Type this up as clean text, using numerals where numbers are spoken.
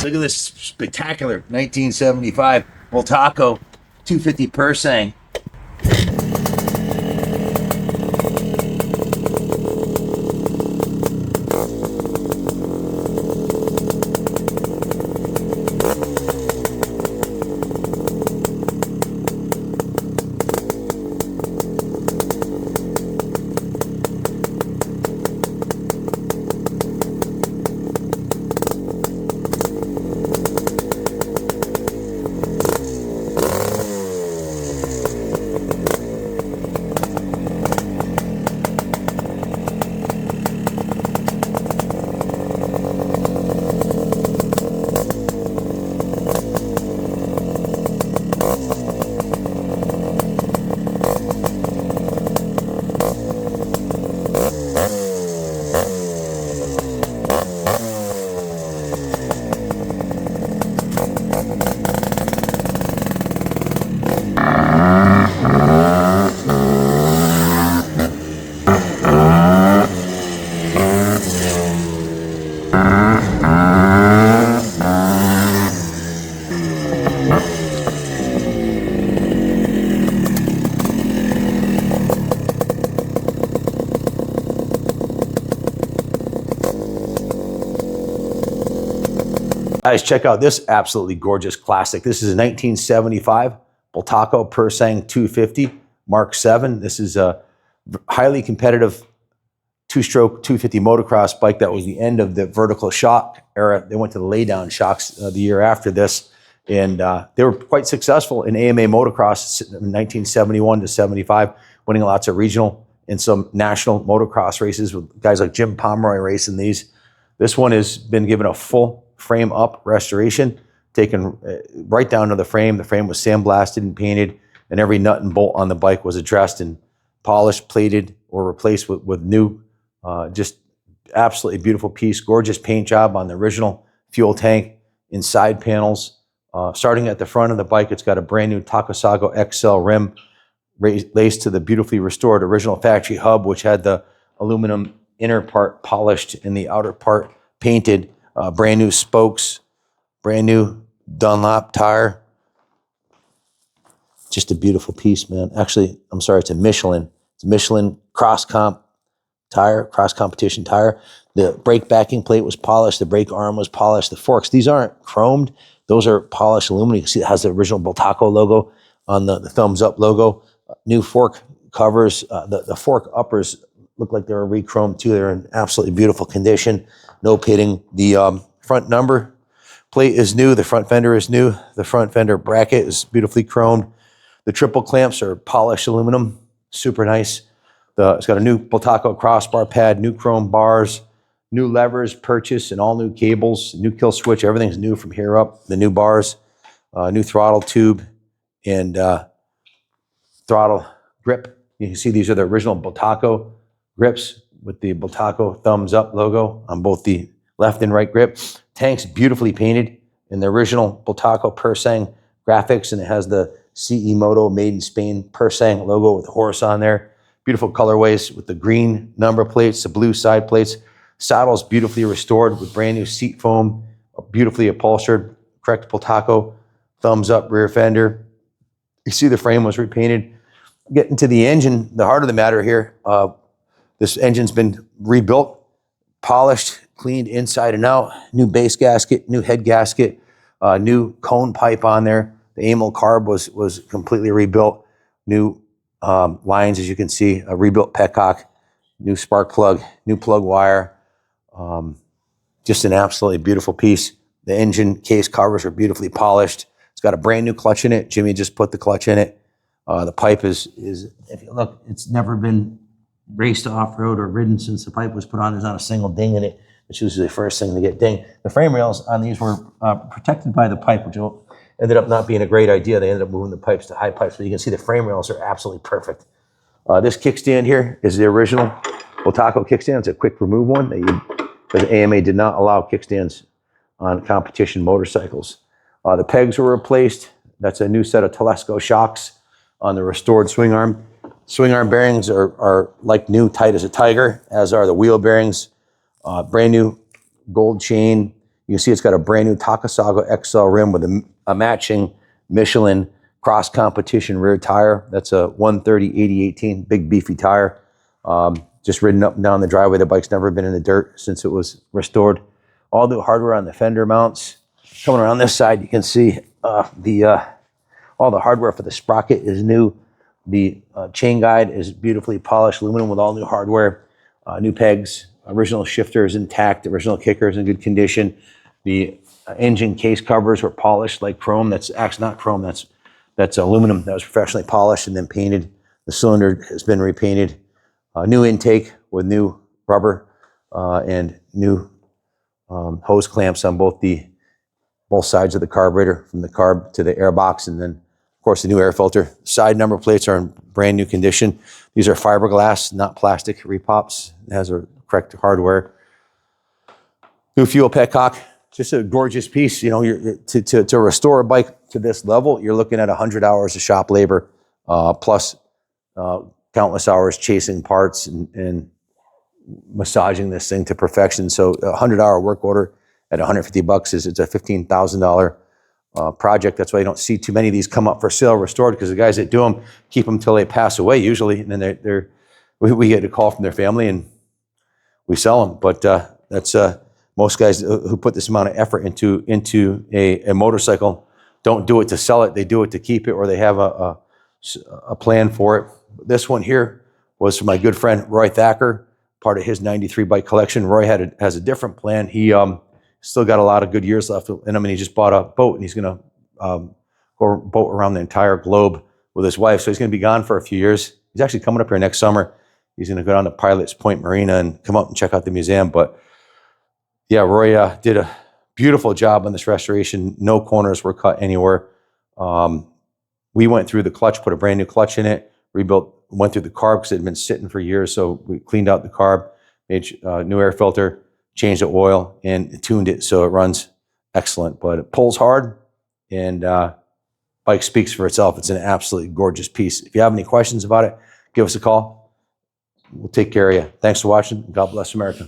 Look at this spectacular 1975 Bultaco 250 Pursang. Guys, check out this absolutely gorgeous classic. This is a 1975 Bultaco Pursang 250 Mark 7. This is a highly competitive two-stroke 250 motocross bike that was the end of the vertical shock era. They went to the laydown shocks the year after this, and they were quite successful in AMA motocross in 1971 to 75, winning lots of regional and some national motocross races with guys like Jim Pomeroy racing these. This one has been given a full frame up restoration, taken right down to the frame. The frame was sandblasted and painted, and every nut and bolt on the bike was addressed and polished, plated, or replaced with new, just absolutely beautiful piece. Gorgeous paint job on the original fuel tank and side panels. Starting at the front of the bike, it's got a brand new Takasago XL rim laced to the beautifully restored original factory hub, which had the aluminum inner part polished and the outer part painted. Brand new spokes, brand new Dunlop tire. Just a beautiful piece, man. Actually, I'm sorry, it's a Michelin. It's a Michelin cross competition tire. The brake backing plate was polished. The brake arm was polished. The forks, these aren't chromed. Those are polished aluminum. You can see it has the original Bultaco logo on the thumbs up logo. New fork covers. The fork uppers look like they were re-chromed too. They're in absolutely beautiful condition. No pitting. The front number plate is new. The front fender is new. The front fender bracket is beautifully chromed. The triple clamps are polished aluminum. Super nice. It's got a new Bultaco crossbar pad, new chrome bars, new levers purchased, and all new cables, new kill switch. Everything's new from here up. The new bars, new throttle tube, and throttle grip. You can see these are the original Bultaco grips with the Bultaco thumbs up logo on both the left and right grip. Tank's beautifully painted in the original Bultaco Pursang graphics, and it has the CE Moto Made in Spain Pursang logo with the horse on there. Beautiful colorways with the green number plates, the blue side plates. Saddle's beautifully restored with brand new seat foam, beautifully upholstered, correct Bultaco thumbs up rear fender. You see the frame was repainted. Getting to the engine, the heart of the matter here, this engine's been rebuilt, polished, cleaned inside and out. New base gasket, new head gasket, new cone pipe on there. The amyl carb was completely rebuilt. New lines, as you can see, a rebuilt petcock, new spark plug, new plug wire. Just an absolutely beautiful piece. The engine case covers are beautifully polished. It's got a brand new clutch in it. Jimmy just put the clutch in it. The pipe is if you look, it's never been raced off-road or ridden since the pipe was put on. There's not a single ding in it. It's usually the first thing to get dinged. The frame rails on these were protected by the pipe, which ended up not being a great idea. They ended up moving the pipes to high pipes, but you can see the frame rails are absolutely perfect. This kickstand here is the original Bultaco kickstand. It's a quick remove one because AMA did not allow kickstands on competition motorcycles. The pegs were replaced. That's a new set of Telesco shocks on the restored swing arm. Swing arm bearings are like new, tight as a tiger, as are the wheel bearings. Brand new gold chain You can see it's got a brand new Takasago XL rim with a matching Michelin cross competition rear tire. That's a 130/80/18, big beefy tire. Just ridden up and down the driveway. The bike's never been in the dirt since it was restored. All new hardware on the fender mounts. Coming around this side, you can see all the hardware for the sprocket is new. The chain guide is beautifully polished aluminum with all new hardware, new pegs. Original shifter is intact. Original kicker is in good condition. The engine case covers were polished like chrome. That's actually not chrome. That's aluminum that was professionally polished and then painted. The cylinder has been repainted. New intake with new rubber and new hose clamps on both sides of the carburetor, from the carb to the air box, and then of course the new air filter. Side number plates are in brand new condition. These are fiberglass, not plastic repops. It has a correct hardware. New fuel petcock, just a gorgeous piece. You know, to restore a bike to this level, you're looking at 100 hours of shop labor, plus countless hours chasing parts and massaging this thing to perfection. So a 100-hour work order at $150 it's a $15,000 project. That's why you don't see too many of these come up for sale restored, because the guys that do them keep them till they pass away usually, and then we get a call from their family and we sell them. But that's most guys who put this amount of effort into a motorcycle don't do it to sell it. They do it to keep it, or they have a plan for it. This one here was for my good friend Roy Thacker, part of his 93 bike collection. Roy has a different plan. He still got a lot of good years left in him, and he just bought a boat, and he's going to go boat around the entire globe with his wife. So he's going to be gone for a few years. He's actually coming up here next summer. He's going to go down to Pilot's Point Marina and come up and check out the museum. But yeah, Roy did a beautiful job on this restoration. No corners were cut anywhere. We went through the clutch, put a brand new clutch in it, went through the carb because it had been sitting for years. So we cleaned out the carb, made new air filter, changed the oil, and tuned it so it runs excellent. But it pulls hard, and bike speaks for itself. It's an absolutely gorgeous piece. If you have any questions about it, give us a call. We'll take care of you. Thanks for watching. God bless America.